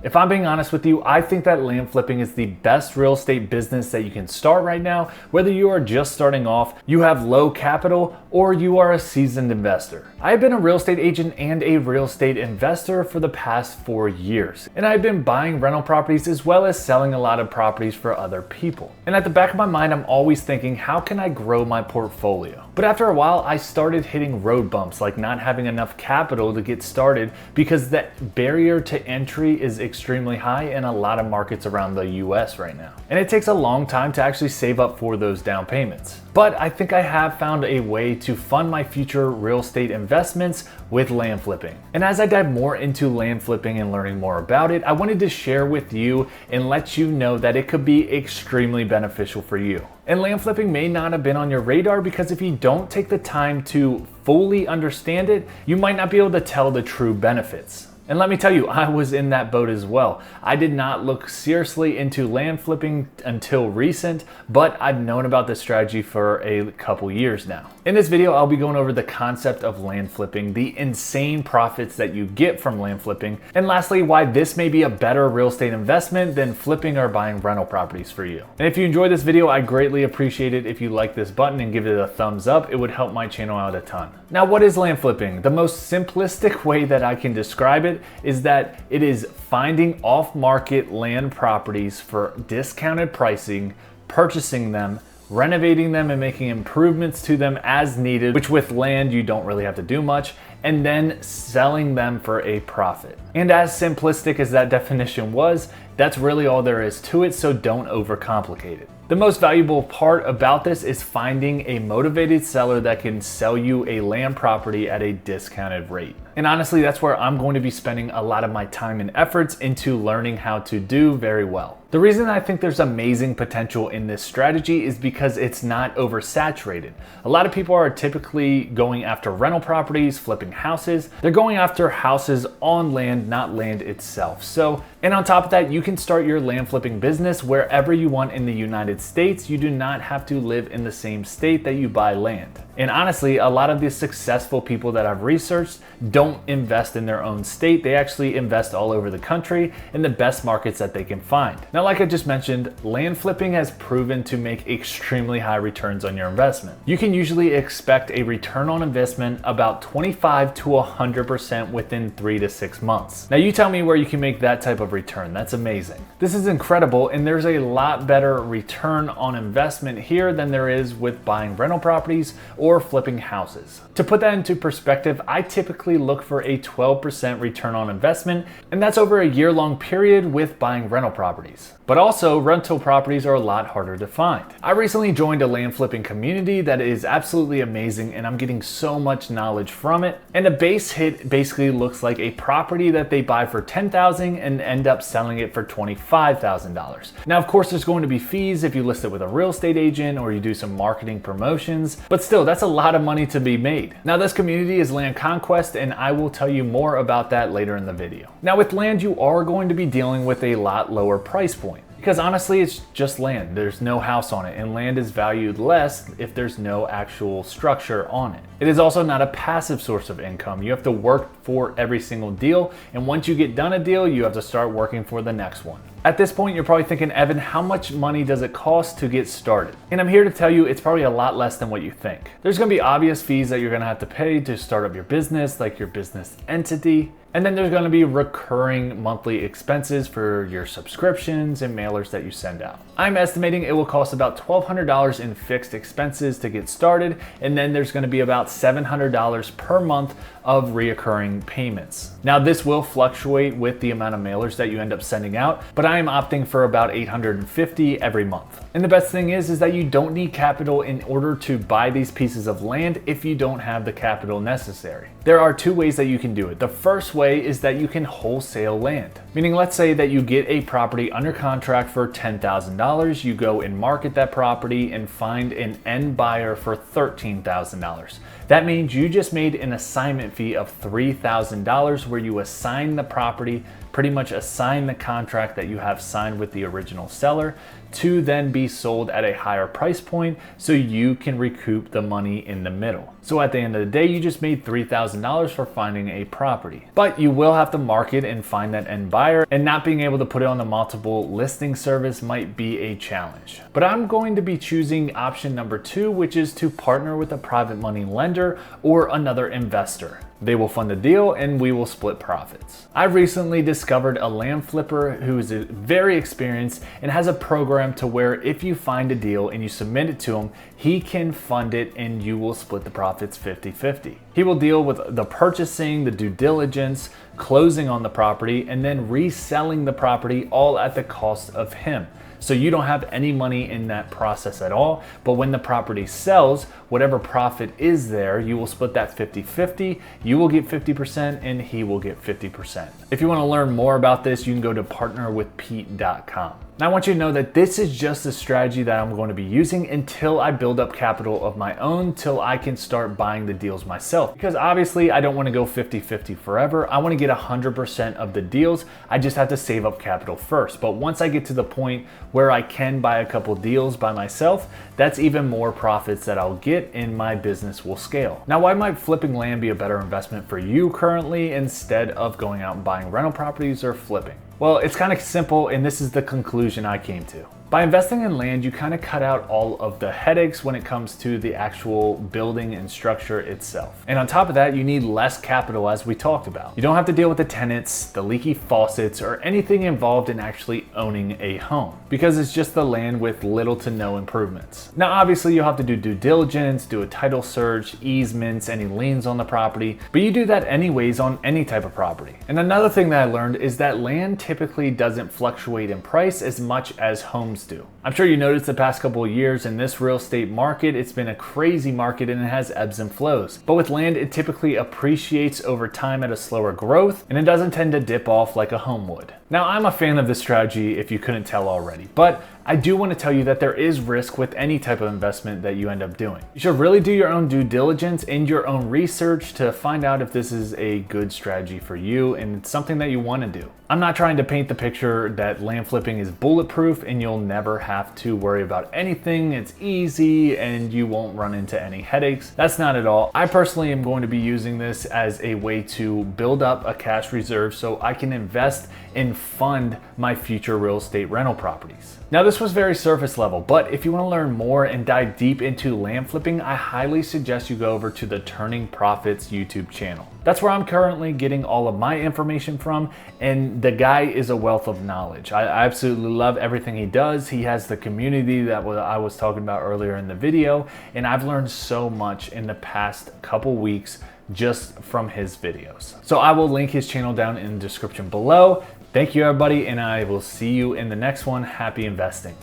If I'm being honest with you, I think that land flipping is the best real estate business that you can start right now, whether you are just starting off, you have low capital, or you are a seasoned investor. I have been a real estate agent and a real estate investor for the past 4 years, and I've been buying rental properties as well as selling a lot of properties for other people. And at the back of my mind, I'm always thinking, how can I grow my portfolio? But after a while, I started hitting road bumps, like not having enough capital to get started because that barrier to entry is extremely high in a lot of markets around the US right now. And it takes a long time to actually save up for those down payments. But I think I have found a way to fund my future real estate investments with land flipping. And as I dive more into land flipping and learning more about it, I wanted to share with you and let you know that it could be extremely beneficial for you. And land flipping may not have been on your radar because if you don't take the time to fully understand it, you might not be able to tell the true benefits. And let me tell you, I was in that boat as well. I did not look seriously into land flipping until recent, but I've known about this strategy for a couple years now. In this video, I'll be going over the concept of land flipping, the insane profits that you get from land flipping, and lastly, why this may be a better real estate investment than flipping or buying rental properties for you. And if you enjoyed this video, I greatly appreciate it if you like this button and give it a thumbs up. It would help my channel out a ton. Now, what is land flipping? The most simplistic way that I can describe it is that it is finding off-market land properties for discounted pricing, purchasing them, renovating them and making improvements to them as needed, which with land you don't really have to do much, and then selling them for a profit. And as simplistic as that definition was, that's really all there is to it, so don't overcomplicate it. The most valuable part about this is finding a motivated seller that can sell you a land property at a discounted rate. And honestly, that's where I'm going to be spending a lot of my time and efforts into learning how to do very well. The reason I think there's amazing potential in this strategy is because it's not oversaturated. A lot of people are typically going after rental properties, flipping houses. They're going after houses on land, not land itself. And on top of that, you can start your land flipping business wherever you want in the United States. You do not have to live in the same state that you buy land. And honestly, a lot of the successful people that I've researched don't invest in their own state. They actually invest all over the country in the best markets that they can find. Now, like I just mentioned, land flipping has proven to make extremely high returns on your investment. You can usually expect a return on investment about 25 to 100% within 3 to 6 months. Now, you tell me where you can make that type of return. That's amazing. This is incredible, and there's a lot better return on investment here than there is with buying rental properties or flipping houses. To put that into perspective, I typically look for a 12% return on investment, and that's over a year-long period with buying rental properties. But also, rental properties are a lot harder to find. I recently joined a land flipping community that is absolutely amazing, and I'm getting so much knowledge from it. And a base hit basically looks like a property that they buy for $10,000 and end up selling it for $25,000. Now, of course, there's going to be fees if you list it with a real estate agent or you do some marketing promotions, but still, that's a lot of money to be made. Now, this community is Land Conquest, and I will tell you more about that later in the video. Now, with land, you are going to be dealing with a lot lower price point. Because honestly, it's just land. There's no house on it, and land is valued less if there's no actual structure on it. It is also not a passive source of income. You have to work for every single deal, and once you get done a deal, you have to start working for the next one. At this point, you're probably thinking, Evan, how much money does it cost to get started? And I'm here to tell you it's probably a lot less than what you think. There's gonna be obvious fees that you're gonna have to pay to start up your business, like your business entity. And then there's gonna be recurring monthly expenses for your subscriptions and mailers that you send out. I'm estimating it will cost about $1,200 in fixed expenses to get started, and then there's gonna be about $700 per month of reoccurring payments. Now, this will fluctuate with the amount of mailers that you end up sending out, but I am opting for about $850 every month. And the best thing is that you don't need capital in order to buy these pieces of land if you don't have the capital necessary. There are 2 ways that you can do it. The first way is that you can wholesale land. Meaning, let's say that you get a property under contract for $10,000, you go and market that property and find an end buyer for $13,000. That means you just made an assignment fee of $3,000 where you assign the property, pretty much assign the contract that you have signed with the original seller to then be sold at a higher price point so you can recoup the money in the middle. So at the end of the day, you just made $3,000 for finding a property. But you will have to market and find that end buyer buyer, and not being able to put it on the multiple listing service might be a challenge. But I'm going to be choosing option number 2, which is to partner with a private money lender or another investor. They will fund the deal and we will split profits. I recently discovered a land flipper who is very experienced and has a program to where if you find a deal and you submit it to him, he can fund it and you will split the profits 50-50. He will deal with the purchasing, the due diligence, closing on the property, and then reselling the property all at the cost of him. So you don't have any money in that process at all, but when the property sells, whatever profit is there, you will split that 50-50, you will get 50% and he will get 50%. If you want to learn more about this, you can go to partnerwithpete.com. Now I want you to know that this is just a strategy that I'm going to be using until I build up capital of my own, till I can start buying the deals myself. Because obviously I don't want to go 50-50 forever. I want to get 100% of the deals. I just have to save up capital first. But once I get to the point where I can buy a couple deals by myself, that's even more profits that I'll get and my business will scale. Now, why might flipping land be a better investment for you currently instead of going out and buying rental properties or flipping? Well, it's kind of simple, and this is the conclusion I came to. By investing in land, you kind of cut out all of the headaches when it comes to the actual building and structure itself. And on top of that, you need less capital, as we talked about. You don't have to deal with the tenants, the leaky faucets, or anything involved in actually owning a home, because it's just the land with little to no improvements. Now, obviously, you'll have to do due diligence, do a title search, easements, any liens on the property, but you do that anyways on any type of property. And another thing that I learned is that land typically doesn't fluctuate in price as much as homes do. I'm sure you noticed the past couple of years in this real estate market, it's been a crazy market and it has ebbs and flows. But with land, it typically appreciates over time at a slower growth, and it doesn't tend to dip off like a home would. Now, I'm a fan of this strategy if you couldn't tell already, but I do want to tell you that there is risk with any type of investment that you end up doing. You should really do your own due diligence and your own research to find out if this is a good strategy for you and it's something that you want to do. I'm not trying to paint the picture that land flipping is bulletproof and you'll never have to worry about anything. It's easy and you won't run into any headaches. That's not at all. I personally am going to be using this as a way to build up a cash reserve so I can invest and fund my future real estate rental properties. Now, this was very surface level, but if you want to learn more and dive deep into land flipping, I highly suggest you go over to the Turning Profits YouTube channel. That's where I'm currently getting all of my information from, and the guy is a wealth of knowledge. I absolutely love everything he does. He has the community that I was talking about earlier in the video, and I've learned so much in the past couple weeks just from his videos. So I will link his channel down in the description below. Thank you, everybody, and I will see you in the next one. Happy investing.